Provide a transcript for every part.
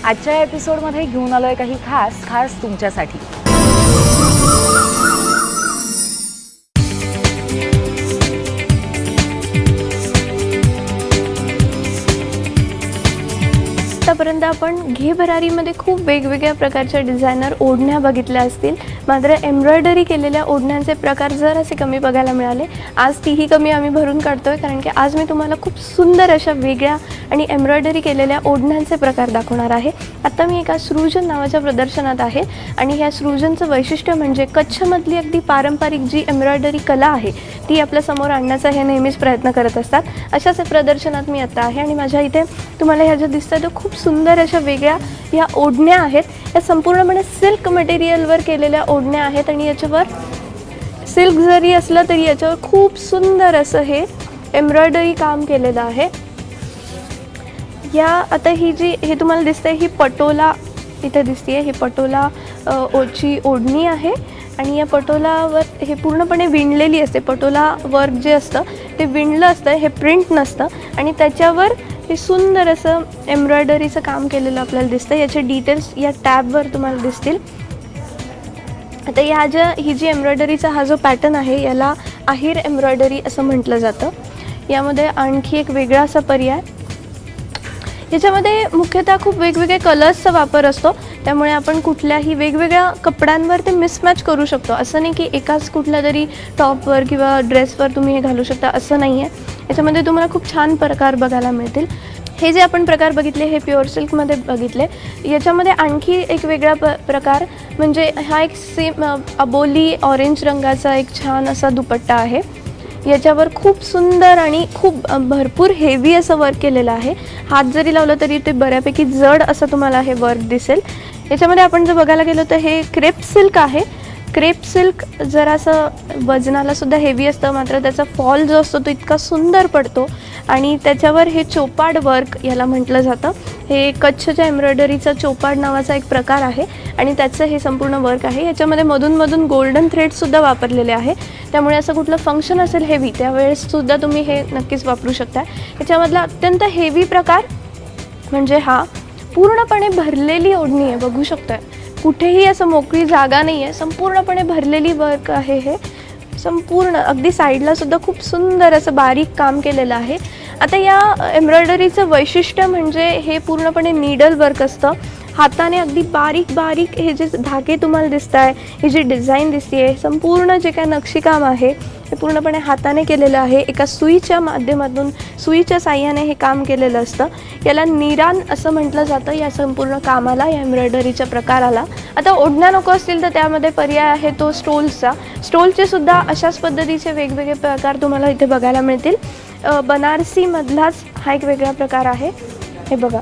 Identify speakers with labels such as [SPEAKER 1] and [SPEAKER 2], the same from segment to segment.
[SPEAKER 1] आजच्या एपिसोडमध्ये घेऊन आलोय काही खास तुमच्यासाठी।
[SPEAKER 2] आतापर्यंत आपण घे भरारीमध्ये खूप वेगवेगळ्या प्रकारच्या डिझायनर ओढण्या बघितल्या असतील, मात्र एम्ब्रॉयडरी केलेल्या ओढण्यांचे प्रकार जरासे कमी बघायला मिळाले। आज तीही कमी आम्ही भरून काढतोय, कारण की आज मी तुम्हाला खूप सुंदर अशा वेगळ्या आणि एम्ब्रॉयडरी केलेल्या ओढण्यांचे प्रकार दाखवणार आहे। आता मी एका सृजन नावाच्या प्रदर्शनात आहे आणि ह्या सृजनचं वैशिष्ट्य म्हणजे कच्छमधली अगदी पारंपरिक जी एम्ब्रॉयडरी कला आहे ती आपल्या समोर आणण्याचा हे नेहमीच प्रयत्न करत असतात। अशाच प्रदर्शनात मी आता आहे आणि माझ्या इथे तुम्हाला ह्या ज्या दिसतात त्या खूप सुंदर अशा वेगळ्या ह्या ओढण्या आहेत। या संपूर्णपणे सिल्क मटेरियलवर केलेल्या ओढण्या आहेत आणि याच्यावर सिल्क जरी असलं तरी याच्यावर खूप सुंदर असं हे एम्ब्रॉयडरी काम केलेलं आहे। या आता ही जी हे तुम्हाला दिसतंय ही पटोला इथे दिसतेय, ही पटोला ची ओढणी आहे आणि या पटोलावर हे पूर्णपणे विणलेली असते। पटोला वर्क जे असतं ते विणलं असतं, हे प्रिंट नसतं आणि त्याच्यावर हे सुंदर असं एम्ब्रॉयडरीचं काम केलेलं आपल्याला दिसतं। याचे डिटेल्स या टॅबवर तुम्हाला दिसतील। आता ही जी एम्ब्रॉयडरीचा हा जो पॅटर्न आहे याला आहेर एम्ब्रॉयडरी असं म्हटलं जातं। यामध्ये आणखी एक वेगळा असा पर्याय, याच्यामध्ये मुख्यतः खूप वेगवेगळे कलर्सचा वापर असतो, त्यामुळे आपण कुठल्याही वेगवेगळ्या कपड्यांवर ते मिसमॅच करू शकतो। असं नाही की एकाच कुठल्या तरी टॉपवर किंवा ड्रेसवर तुम्ही हे घालू शकता, असं नाही आहे। याच्यामध्ये तुम्हाला खूप छान प्रकार बघायला मिळतील। हे जे आपण प्रकार बघितले हे प्युअर सिल्कमध्ये बघितले। याच्यामध्ये आणखी एक वेगळा प्रकार म्हणजे हा एक सेम अबोली ऑरेंज रंगाचा एक छान असा दुपट्टा आहे। याच्यावर खूप सुंदर आणि खूप भरपूर हेवी असं वर्क केलेलं आहे। हात जरी लावलं तरी ते बऱ्यापैकी जड असं तुम्हाला हे वर्क दिसेल। याच्यामध्ये आपण जर बघायला गेलो तर हे क्रेप सिल्क आहे। क्रेप सिल्क जरासं वजनाला सुद्धा हेवी असतं, मात्र त्याचा फॉल जो असतो तो इतका सुंदर पडतो आणि त्याच्यावर हे चोपाड वर्क याला म्हटलं जातं। हे कच्छच्या एम्ब्रॉयडरीचा चोपाड नावाचा एक प्रकार आहे आणि त्याचं हे संपूर्ण वर्क आहे। याच्यामध्ये मधून गोल्डन थ्रेडसुद्धा वापरलेले आहे, त्यामुळे असं कुठलं फंक्शन असेल हेवी त्यावेळेससुद्धा तुम्ही हे नक्कीच वापरू शकता। याच्यामधला अत्यंत हेवी प्रकार म्हणजे हा पूर्णपणे भरलेली ओढणी आहे, बघू शकताय कुठेही असं मोकळी जागा नाही आहे, संपूर्णपणे भरलेली वर्क आहे। हे संपूर्ण अगदी साईडला सुद्धा खूप सुंदर असं बारीक काम केलेलं आहे। आता या एम्ब्रॉयडरीचं वैशिष्ट्य म्हणजे हे पूर्णपणे नीडल वर्क असतं। हाताने अगदी बारीक हे जे धागे तुम्हाला दिसत आहे, ही जी डिझाईन दिसते, संपूर्ण जे काय नक्षीकाम आहे हे पूर्णपणे हाताने केलेलं आहे। एका सुईच्या माध्यमातून सुईच्या साह्याने हे काम केलेलं असतं। याला निरान असं म्हटलं जातं या संपूर्ण कामाला, या एम्ब्रॉयडरीच्या प्रकाराला। आता ओढण्या नको असतील तर त्यामध्ये पर्याय आहे तो स्टोल्सचा। स्टोलचे सुद्धा अशाच पद्धतीचे वेगवेगळे प्रकार तुम्हाला इथे बघायला मिळतील। बनारसीमधलाच हा एक वेगळा प्रकार आहे, हे बघा।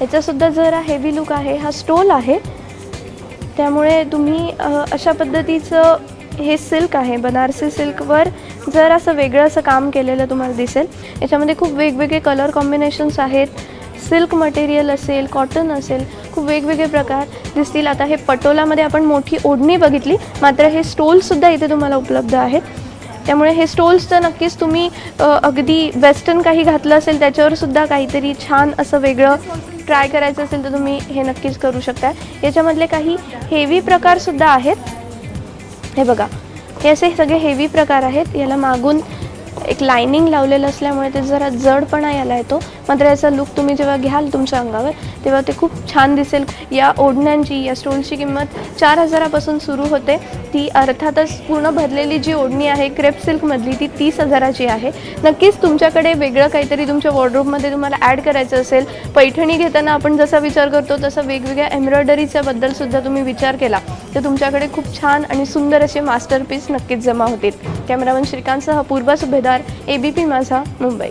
[SPEAKER 2] याचासुद्धा जरा हेवी लुक आहे, हा स्टोल आहे, त्यामुळे तुम्ही अशा पद्धतीचं हे सिल्क आहे, बनारसी सिल्कवर जर असं वेगळं असं काम केलेलं तुम्हाला दिसेल। याच्यामध्ये खूप वेगवेगळे कलर कॉम्बिनेशन्स आहेत, सिल्क मटेरियल असेल, कॉटन असेल, खूप वेगवेगळे प्रकार दिसतील। आता हे पटोलामध्ये आपण मोठी ओढणी बघितली, मात्र हे स्टोलसुद्धा इथे तुम्हाला उपलब्ध आहेत, त्यामुळे हे स्टोल्स तर नक्कीच तुम्ही अगदी वेस्टर्न काही घातलं असेल त्याच्यावर सुद्धा काहीतरी छान असं वेगळं ट्राय करायचं असेल तर तुम्ही हे नक्कीच करू शकता। याच्यामधले काही हेवी प्रकारसुद्धा आहेत, हे बघा, हे असे सगळे हेवी प्रकार आहेत। याला मागून एक लाइनिंग लावलेलं असल्यामुळे ते जरा जडपणा याला येतो, मात्र याचा लुक तुम्ही जेव्हा घ्याल तुमच्या अंगावर तेव्हा ते खूप छान दिसेल। या ओढण्यांची, या स्टोलची किंमत 4000 पासून सुरू होते। ती अर्थातच पूर्ण भरलेली जी ओढणी आहे क्रेप सिल्कमधली ती 30,000ची आहे। नक्कीच तुमच्याकडे वेगळं काहीतरी तुमच्या वॉर्डरोबमध्ये तुम्हाला ॲड करायचं असेल, पैठणी घेताना आपण जसा विचार करतो तसा वेगवेगळ्या एम्ब्रॉयडरीच्या बद्दलसुद्धा तुम्ही विचार केला तर तुमच्याकडे खूप छान आणि सुंदर असे मास्टरपीस नक्कीच जमा होतील। कॅमेरामन श्रीकांतसह पूर्वा सुभेदार, ABP माझा, मुंबई।